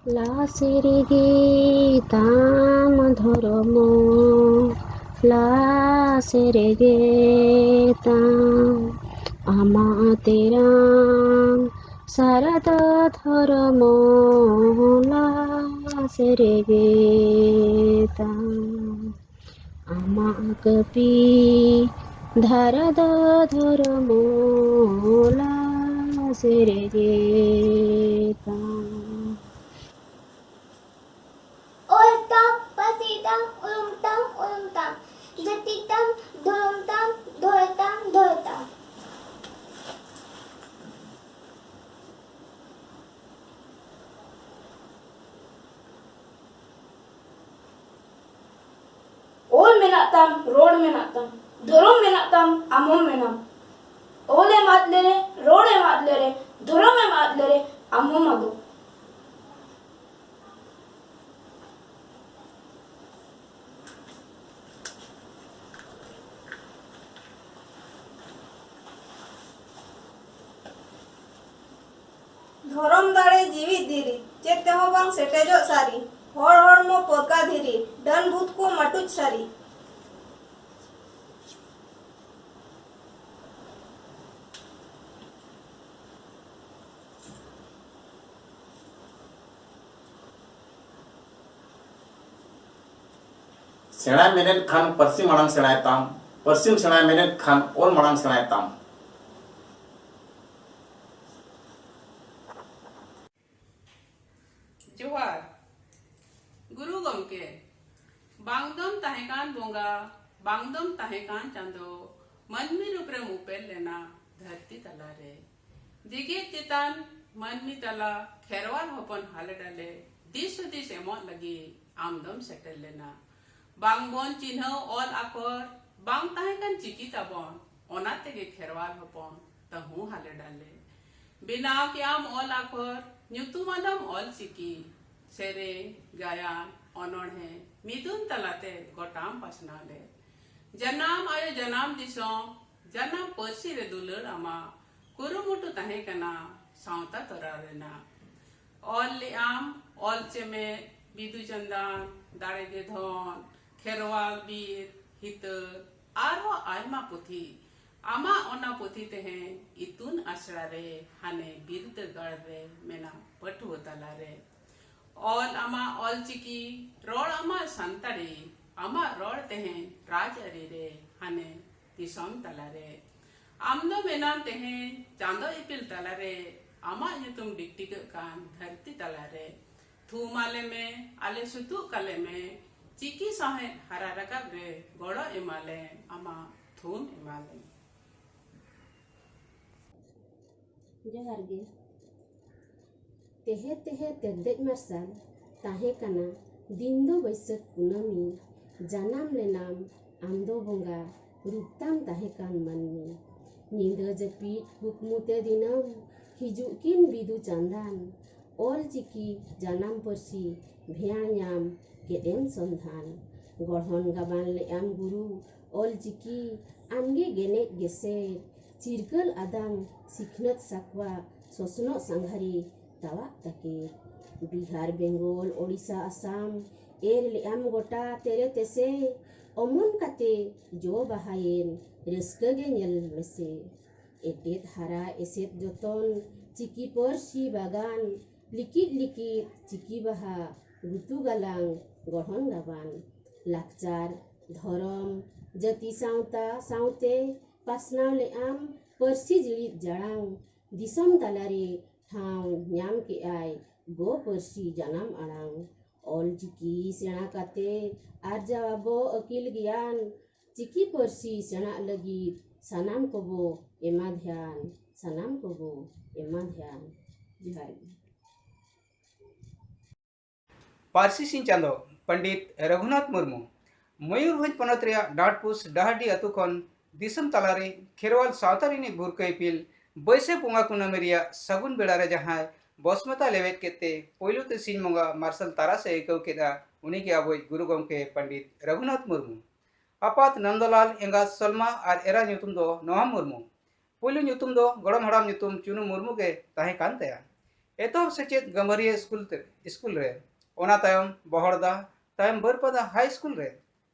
लासिरिगे ताम धर्म लासिरिगे ताम आमा तेराम शारद धर्म लासिरिगे ताम आमा कपि धारद धर्म लासिरिगे ताम Oltam, pasitam, ulumtam, ulumtam. Jatitam, dhulumtam, dhoitam, dhoitam. Ol menak tam, road menak tam. Dhurum menak tam, amom menam. Ol em adlere, road em adlere, dhurum em adlere, amom adu. धरम दाड़े जीवित धीरी चेत तेहो बांग सेटेजो सारी हर हड़मो पका धीरी डन भूत को मटुच सारी सेणाय mainnet Khan पश्चिम मांग सेणाय ताम पश्चिम सेणाय मेनेट खान ओल मांग सेणाय ताम जोहार गुरु गमके बांगदम ताहेकान बोंगा बांगदम ताहेकान चांदो मनमी रूपरे मुपेल लेना धरती तला रे दिगे चेतान मनमी तला खेरवाल होपन हाले डाले दिस दिस एमोन लगी आमदम सेटल लेना बांगबोन चिन्ह ऑल आकर बांग ताहेकान चिकी ताबोन ओना तेगे खेरवाल होपन तहु हाले डाले बिना के आम ऑल आकर ᱧᱩᱛᱩᱢᱟᱱᱟᱢ ᱚᱞ ᱪᱤᱠᱤ ᱥᱮᱨᱮᱧ ᱜᱟᱭᱟᱱ ᱚᱱᱚᱬᱦᱮ ᱢᱤᱫᱩᱱ ᱛᱟᱞᱟᱛᱮ ᱜᱚᱴᱟᱢ ᱯᱟᱥᱱᱟᱣ ᱞᱮ ᱡᱟᱱᱟᱢ ᱟᱭᱳ ᱡᱟᱱᱟᱢ ᱫᱤᱥᱚᱢ ᱡᱟᱱᱟᱢ ᱯᱟᱹᱨᱥᱤ ᱨᱮ ᱫᱩᱞᱟᱹᱲ ᱟᱢᱟᱜ ᱠᱩᱨᱩᱢᱩᱴᱩ ᱛᱟᱦᱮᱸ ᱠᱟᱱᱟ ᱥᱟᱶᱛᱟ ᱛᱚᱨᱟᱣ ᱨᱮᱱᱟᱜ ᱚᱞ ᱞᱮᱜᱼᱟᱢ ᱚᱞ ᱪᱮᱢᱮᱫ ᱵᱤᱫᱩ ᱪᱟᱸᱫᱟᱱ ᱫᱟᱲᱮᱜᱮ ᱫᱷᱚᱱ ᱠᱷᱮᱨᱣᱟᱞ ᱵᱤᱨ ᱦᱤᱛᱟᱹᱞ ᱟᱨᱦᱚᱸ ᱟᱭᱢᱟ ᱯᱩᱛᱷᱤ आमा ओना पुथी तेहे इतुन आश्रा रे हाने बिरदगाड़ रे मेना पटुआ तला रे ऑल आमा ऑल चिकी रोड आमा संताड़ी आमा रोड तेहे राज अरी रे हाने दिसोम तला रे आमदो मेनाम तेहे चांदो इपिल तला रे आमा ᱧᱩᱛᱩᱢ डिक्टिक कान धरती तला रे थूमाले में आले सुतु काले में चिकी सहे हरा रकाब रे गोड़ो एमाले आमा थूम एमाले जोहार गे तेहे तेहे तेदेज मार्शल ताहे कना दिन दो बैसाख कुनामी जानाम लेनाम आमदो बोंगा रूपताम ताहे कान मानमी नींदो जपीद कुकमुते दिनम हिजुकिन बिदु चांदान ऑल चिकी जानाम पर्सी भेयाम केदेम संधान गढ़न गाबान लेआम गुरु ऑल चिकी आमगे गेने गेसे चिरकल आदाम सिखनत साकवा ससनो सांघारी तावा ताके बिहार बेंगल ओडिशा आसाम एर लेआम गोटा तेरे तेसे अमन काते जो बाहायेन रस्कगे नेल मेसे एटेत हारा एसेत जतन चिकी पर्सी बागान लिकित लिकित चिकी बाहा गुतु गालांग गढ़न गाबान लाकचार धरम जाति सावता सावते पासनाव लेआम पर्सी जिलित जाड़ांग दिसम तलारे ठाव न्याम के आय गो पर्सी जानाम आड़ांग ऑल चिकी सेना काते आर जवाबो अकिल ज्ञान चिकी पर्सी सेना लगी सनाम कोबो एमा ध्यान सनाम कोबो एमा ध्यान जोहार पारसी सिंह चांदो पंडित रघुनाथ मुर्मू मयूरभंज पनत रे डाटपुस डहाडी अतु खन दिसम तलारे खेरवाल सावतारिनी भुरकई पिल बैसे पुंगा कुनामी रिया सगुन बेड़ा रे जहां बसमता लेवेट केते पोइलु ते सिंह मंगा मार्शल तारा से एकव केदा उनी के अबोय गुरु गमके पंडित रघुनाथ मुर्मू आपात नंदलाल एंगा सलमा और एरा ᱧᱩᱛᱩᱢ दो नोहा मुर्मू पोइलु ᱧᱩᱛᱩᱢ दो गड़म हड़ाम ᱧᱩᱛᱩᱢ चुनु मुर्मू के ताहे कान तया एतोहब सेचेद गंभीरिया स्कूल रे ओना तायम बहड़दा तायम बरपदा हाई स्कूल रे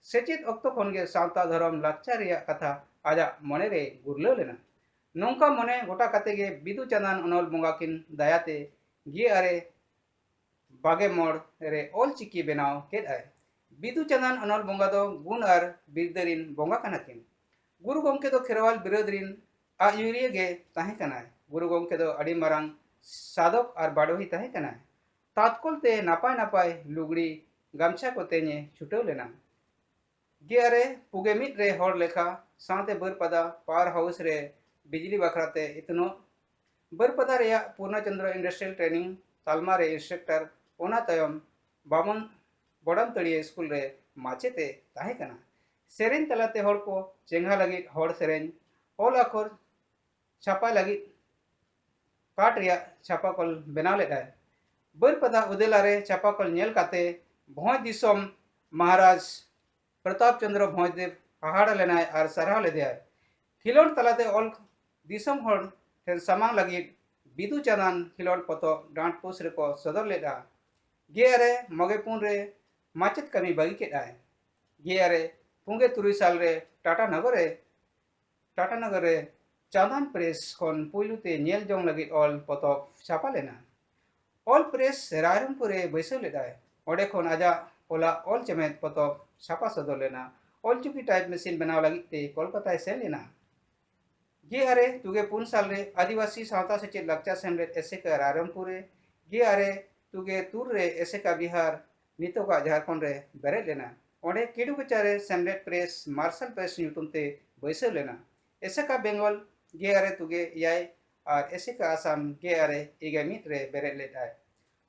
सेचेद अक्तो खनगे सावता धर्म लाकचार रिया कथा आजा मने रे गुरलाव लेना नौका मने गोटा काते गे बिदु चंदन अनल बंगा किन दायाते गे अरे बागे मोड़ रे ऑल चिकी बनाव केद आय बिदु चंदन अनल बंगा दो गुण और बिरदरिन बंगा कना किन गुरु गोमके दो खेरवाल बिरोधरिन आयुरिया गे ताहे कनाय गुरु गोमके दो अड़ी मारंग साधक और बाडोही ताहे कनाय तात्कुल ते नापाय नापाय लुगड़ी गामछा को तेने छुटव लेना गे अरे पुगे मिट रे हर लेखा साते बरपदा पावर हाउस रे बिजली बखराते इतनो बरपदा रे पूर्णचंद्र इंडस्ट्रियल ट्रेनिंग तालमा रे इंस्ट्रक्टर ओना तायम बामन बड़म तड़िया स्कूल रे माचेते ताहे कना सेरेन तलाते हर को चेंगा लगी हर सेरेन ऑल अखर छापा लगी काट रिया छापाकल बनाव लेदाय बरपदा उदेलारे छापाकल नेल काते भोज दिसम महाराज प्रताप चंद्र भोजदेव हाहाड़ लेनाय और सरहाव लेदेय खिलोड तलाते ऑल दिसम हर ठेन सामांग लगी बिदु चंदन खिलोड पतो डांट पुस रे को सदर लेदा गे अरे मगेपुन रे माचेत कमी बागी केदाय गे अरे पुंगे 3 साल रे टाटा नगर रे चांदन प्रेस खन पुलुते नेल जोंग लगी ऑल पतो छापा लेना ऑल प्रेस रायरंगपुर रे बैसव लेदाय ओडे खन आजा ओला ऑल चमेत पतो छापा सदर लेना ऑल चुकी टाइप मशीन बनाव लगी ते कोलकाता सेन लेना गे अरे तुगे 3 साल रे आदिवासी सावता सेचेद लाकचार सेमलेद एसेका रायरंगपुर रे गे अरे तुगे तुर रे एसेका बिहार नितोका झारखंड रे बेरेद लेना ओडे किडुकचा रे सेमलेद प्रेस मार्शल प्रेस ᱧᱩᱛᱩᱢᱛᱮ बैसव लेना एसेका बेंगल गे अरे तुगे याय और एसेका आसाम गे अरे इगे मिट रे बेरेद लेदाय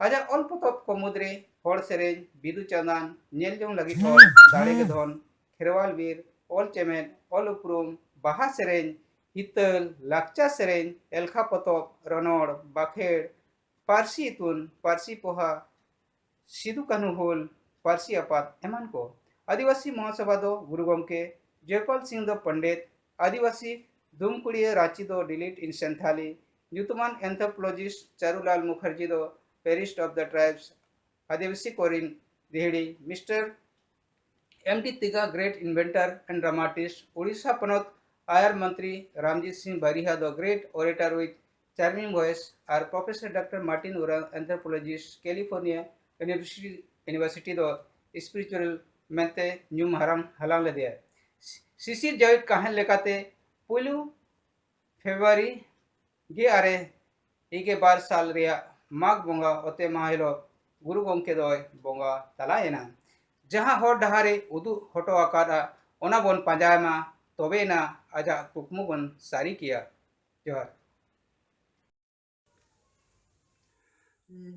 आजा ऑल पतब को मुद्रे हर सेरेन बिदु चंदन नेल जोंग लगी हर दाड़े के धन खेरवाल वीर ऑल चेमेद ऑल उपरुम बाहा सेरेन हितल लाकचा सेरेन एलखा पतब रनोड़ बाखेड़ पारसी इतुन पारसी पोहा सिदु कान्हू होल पारसी आपात एमान को आदिवासी महासभा दो गुरु गोमके जयपाल सिंह दो पंडित आदिवासी धूमकुड़िया रांची दो डिलीट इन संथाली ᱧᱩᱛᱩᱢᱟᱱ एंथ्रोपोलॉजिस्ट चारूलाल मुखर्जी दो पेरिस्ट ऑफ द ट्राइब्स आदिवासी कोरिन दिहड़ी mister MD Tigga great inventor and dramatist Orissa पनत आयर मंत्री रामजीत सिंह बारिहा दो great orator with charming voice और professor doctor Martin Oraon anthropologist California university दो स्पिरिचुअल मेंते ᱧᱩᱢ हाराम हलांग लेदे सिसिर जवित काहन लेकाते पुलु फेब्रुआरी गे अरे इगे 12 साल रिया माघ बोंगा ओते माहिलो गुरु गोमके दोय बोंगा तलायना जहां हर डहारे उदु हटो आकादा ओना बोन पांजायमा तोबेना आजा कुकमु बोन सारी किया जोहर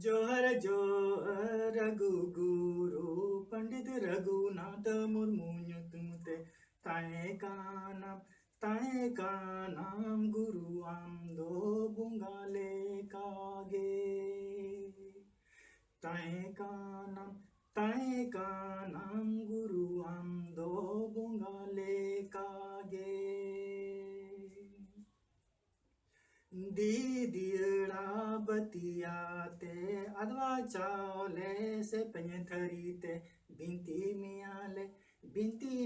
जोहर जोहर रघु गुरु पंडित रघुनाथ मुर्मू ᱧᱩᱛᱩᱢᱛᱮ ताए का नाम गुरु आमदो बुंगाले कागे ताए का नाम गुरु आमदो बुंगाले कागे दीदियड़ा बतियाते अदवा चावले से पेंथरीते बिनती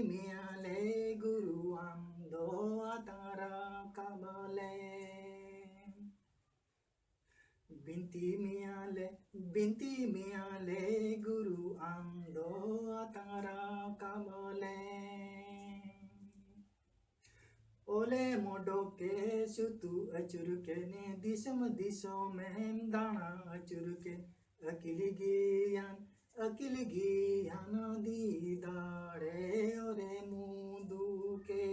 मियाले गुरु आमदो आतारा काबले बिनती मियाले गुरु आमदो आतारा काबले ओले मोडो के सुतु अचुर के ने दिसम में दाना अचुर के अकिल गियान दी दाड़े ओरे मुदु के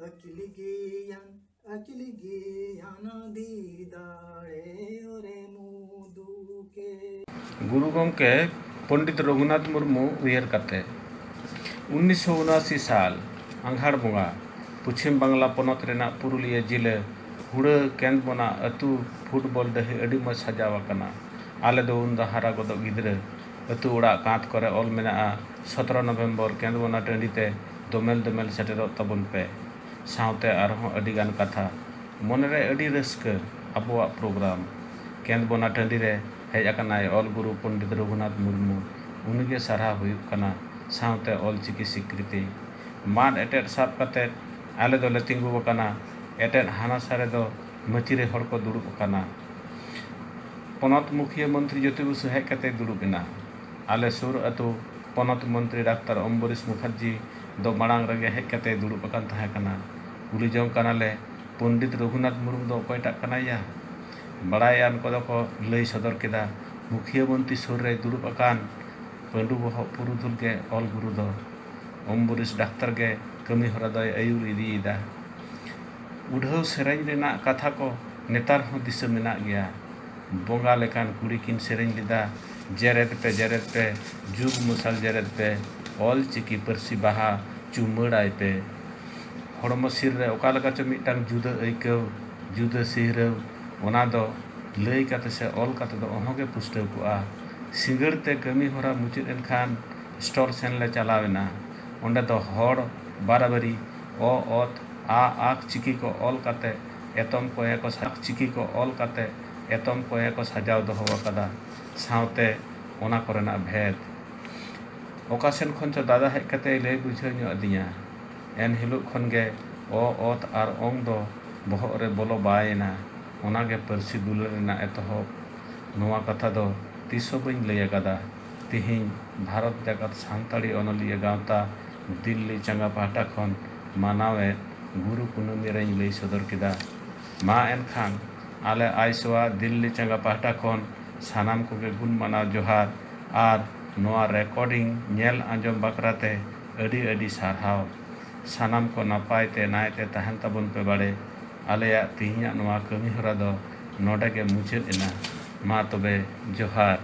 अकिल गियान दी दाड़े ओरे मुदु के गुरु गोमके पंडित रघुनाथ मुर्मू उयहर कते 1979 साल आंघाड़ बोंगा पश्चिम बांग्ला पनत रेना पुरुलिया जिले हुड़ा केंद बना अतु फुटबॉल डहे अड़ी मज सजावाकना आले दो उन हारा गद गिद्रे अतु उड़ा कांत करे ऑल मेना 17 नवंबर केंद बना टंडीते दोमेल सेटेरो तबन पे सावते आरहों अडिगान कथा ᱢᱚᱱᱮᱨᱮ ᱟᱹᱰᱤ ᱨᱟᱹᱥᱠᱟᱹ ᱟᱵᱚᱣᱟᱜ ᱯᱨᱳᱜᱨᱟᱢ ᱠᱮᱸᱫᱵᱚᱱᱟ ᱴᱟᱺᱰᱤ ᱨᱮ ᱦᱮᱡ ᱟᱠᱟᱱᱟᱭ ᱚᱞ ᱜᱩᱨᱩ ᱯᱚᱱᱰᱤᱛ ᱨᱚᱜᱷᱩᱱᱟᱛᱷ ᱢᱩᱨᱢᱩ, ᱩᱱᱤᱜᱮ ᱥᱟᱨᱦᱟᱣ ᱦᱩᱭᱩᱜ ᱠᱟᱱᱟ, ᱥᱟᱶᱛᱮ ᱚᱞᱪᱤᱠᱤ ᱥᱤᱠᱨᱤᱛᱤ ᱢᱟᱫ ᱮᱴᱮᱫ ᱥᱟᱵ ᱠᱟᱛᱮᱫ ᱟᱞᱮ ᱫᱚᱞᱮ ᱛᱤᱸᱜᱩ ᱟᱠᱟᱱᱟ, ᱮᱴᱮᱫ ᱦᱟᱱᱟᱥᱟ ᱨᱮᱫᱚ ᱢᱟᱹᱪᱤᱨᱮ ᱦᱚᱲ ᱠᱚ ᱫᱩᱲᱩᱵ ᱟᱠᱟᱱᱟ, ᱯᱚᱱᱚᱛ ᱢᱩᱠᱷᱤᱭᱟᱹ ᱢᱚᱱᱛᱨᱤ ᱡᱳᱛᱤ ᱵᱚᱥᱩ ᱦᱮᱡ ᱠᱟᱛᱮ ᱫᱩᱲᱩᱵ ᱮᱱᱟ, ᱟᱞᱮ ᱥᱩᱨ ᱟᱹᱛᱩ ᱯᱚᱱᱚᱛ ᱢᱚᱱᱛᱨᱤ ᱰᱟᱠᱛᱟᱨ ᱚᱢᱵᱚᱨᱤᱥ ᱢᱩᱠᱷᱟᱨᱡᱤ ᱫᱚ ᱢᱟᱲᱟᱝ ᱨᱮᱜᱮ ᱦᱮᱡ ᱠᱟᱛᱮ ᱫᱩᱲᱩᱵ ᱟᱠᱟᱱ ᱛᱟᱦᱮᱸ ᱠᱟᱱᱟ᱾ ᱠᱩᱞᱤ ᱡᱚᱝ ᱠᱟᱱᱟᱞᱮ ᱯᱚᱱᱰᱤᱛ ᱨᱚᱜᱷᱩᱱᱟᱛᱷ ᱢᱩᱨᱢᱩ ᱫᱚ ᱚᱠᱚᱭᱴᱟᱜ ᱠᱟᱱᱟᱭᱟ? ᱵᱟᱲᱟᱭᱟᱱ ᱠᱚᱫᱚ ᱠᱚ ᱞᱟᱹᱭ ᱥᱚᱫᱚᱨ ᱠᱮᱫᱟ, ᱢᱩᱠᱷᱤᱭᱟᱹ ᱢᱚᱱᱛᱨᱤ ᱥᱩᱨ ᱨᱮ ᱫᱩᱲᱩᱵ ᱟᱠᱟᱱ ᱯᱟᱺᱰᱩ ᱵᱚᱦᱚᱜ ᱯᱩᱨᱩᱫᱷᱩᱞ ᱜᱮ ᱚᱞ ᱜᱩᱨᱩ ᱫᱚ, ᱚᱢᱵᱚᱨᱤᱥ ᱰᱟᱠᱛᱟᱨ ᱜᱮ ᱠᱟᱹᱢᱤ ᱦᱚᱨᱟ ᱫᱚᱭ ᱟᱹᱭᱩᱨ ᱤᱫᱤᱭᱮᱫᱟ᱾ ᱩᱰᱷᱟᱹᱣ ᱥᱮᱨᱮᱧ ᱨᱮᱱᱟᱜ ᱠᱟᱛᱷᱟ ᱠᱚ ᱱᱮᱛᱟᱨ ᱦᱚᱸ ᱫᱤᱥᱟᱹ ᱢᱮᱱᱟᱜ ᱜᱮᱭᱟ᱾ ᱵᱚᱸᱜᱟ ᱞᱮᱠᱟᱱ ᱠᱩᱲᱤ ᱠᱤᱱ ᱥᱮᱨᱮᱧ ᱞᱮᱫᱟ, ᱡᱮᱨᱮᱫ ᱯᱮ ᱡᱩᱜᱽ ᱢᱚᱥᱟᱞ ᱡᱮᱨᱮᱫ ᱯᱮ, ᱚᱞ ᱪᱤᱠᱤ ᱯᱟᱹᱨᱥᱤ ᱵᱟᱦᱟ ᱪᱩᱢᱟᱹᱲᱟᱭ ᱯᱮ᱾ ᱦᱚᱲᱢᱚ ᱥᱤᱨ ᱨᱮ ᱚᱠᱟ ᱞᱮᱠᱟ ᱪᱚ ᱢᱤᱫᱴᱟᱝ ᱡᱩᱫᱟᱹ ᱟᱹᱭᱠᱟᱹᱣ, ᱡᱩᱫᱟᱹ ᱥᱤᱦᱨᱟᱹᱣ, ᱚᱱᱟ ᱫᱚ ᱞᱟᱹᱭ ᱠᱟᱛᱮ ᱥᱮ ᱚᱞ ᱠᱟᱛᱮ ᱫᱚ ᱚᱦᱚᱜᱮ ᱯᱩᱥᱴᱟᱹᱣ ᱠᱚᱜᱼᱟ᱾ ᱥᱤᱸᱜᱟᱹᱲ ᱛᱮ ᱠᱟᱹᱢᱤ ᱦᱚᱨᱟ ᱢᱩᱪᱟᱹᱫ ᱮᱱᱠᱷᱟᱱ ᱥᱴᱚᱞ ᱥᱮᱱ ᱞᱮ ᱪᱟᱞᱟᱣ ᱮᱱᱟ᱾ ᱚᱸᱰᱮ ᱫᱚ ᱦᱚᱲ ᱵᱟᱨᱟᱵᱟᱨᱤ ᱚ, ᱚᱛ, ᱟ, ᱟᱠ ᱪᱤᱠᱤ ᱠᱚ ᱚᱞ ᱠᱟᱛᱮ ᱮᱛᱚᱢ ᱠᱚᱭᱮ ᱠᱚ ᱪᱤᱠᱤ ᱠᱚ ᱚᱞ ᱠᱟᱛᱮ ᱮᱛᱚᱢ ᱠᱚᱭᱮ ᱠᱚ ᱥᱟᱡᱟᱣ ᱫᱚᱦᱚ ᱟᱠᱟᱫᱟ, ᱥᱟᱶᱛᱮ ᱚᱱᱟ ᱠᱚᱨᱮᱱᱟᱜ ᱵᱷᱮᱫ ᱚᱠᱟ ᱥᱮᱱ ᱠᱷᱚᱱ ᱪᱚ ᱫᱟᱫᱟ ᱦᱮᱡ ᱠᱟᱛᱮ ᱞᱟᱹᱭ ᱵᱩᱡᱷᱟᱹᱣ ᱧᱚᱜ ᱟᱹᱫᱤᱧᱟ᱾ ᱮᱱ ᱦᱤᱞᱳᱜ ᱠᱷᱚᱱ ᱜᱮ ᱚ, ᱚᱛ ᱟᱨ ᱚᱝ ᱫᱚ ᱵᱚᱦᱚᱜ ᱨᱮ ᱵᱚᱞᱚ ᱵᱟᱭᱮᱱᱟ᱾ ᱚᱱᱟᱜᱮ ᱯᱟᱹᱨᱥᱤ ᱫᱩᱞᱟᱹᱲ ᱨᱮᱱᱟᱜ ᱮᱛᱚᱦᱚᱵ᱾ ᱱᱚᱣᱟ ᱠᱟᱛᱷᱟ ᱫᱚ ᱛᱤᱥᱦᱚᱸ ᱵᱟᱹᱧ ᱞᱟᱹᱭ ᱟᱠᱟᱫᱟ᱾ ᱛᱤᱦᱤᱧ ᱵᱷᱟᱨᱚᱛ ᱡᱟᱠᱟᱛ ᱥᱟᱱᱛᱟᱲᱤ ᱚᱱᱚᱞᱤᱭᱟᱹ ᱜᱟᱣᱛᱟ ᱫᱤᱞᱞᱤ ᱪᱟᱸᱜᱟ ᱯᱟᱦᱴᱟ ᱠᱷᱚᱱ ᱢᱟᱱᱟᱣᱮᱫ ᱜᱩᱨᱩ ᱠᱩᱱᱟᱹᱢᱤ ᱨᱮᱧ ᱞᱟᱹᱭ ᱥᱚᱫᱚᱨ ᱠᱮᱫᱟ᱾ ᱢᱟ ᱮᱱᱠᱷᱟᱱ ᱟᱞᱮ AISWA ᱫᱤᱞᱞᱤ ᱪᱟᱸᱜᱟ ᱯᱟᱦᱴᱟ ᱠᱷᱚᱱ ᱥᱟᱱᱟᱢ ᱠᱚᱜᱮ ᱜᱩᱱ ᱢᱟᱱᱟᱣ ᱡᱚᱦᱟᱨ ᱟᱨ ᱱᱚᱣᱟ ᱨᱮᱠᱚᱨᱰᱤᱝ ᱧᱮᱞ ᱟᱸᱡᱚᱢ ᱵᱟᱠᱷᱨᱟᱛᱮ ᱟᱹᱰᱤ ᱟᱹᱰᱤ ᱥᱟᱨᱦᱟᱣ᱾ ᱥᱟᱱᱟᱢ ᱠᱚ ᱱᱟᱯᱟᱭ ᱛᱮ ᱱᱟᱭᱛᱮ ᱛᱟᱦᱮᱱ ᱛᱟᱵᱚᱱ ᱯᱮ ᱵᱟᱲᱮ᱾ ᱟᱞᱮᱭᱟᱜ ᱛᱤᱦᱤᱧᱟᱜ ᱱᱚᱣᱟ ᱠᱟᱹᱢᱤ ᱦᱚᱨᱟ ᱫᱚ ᱱᱚᱰᱮ ᱜᱮ ᱢᱩᱪᱟᱹᱫ ᱮᱱᱟ᱾ ᱢᱟ ᱛᱚᱵᱮ ᱡᱚᱦᱟᱨ।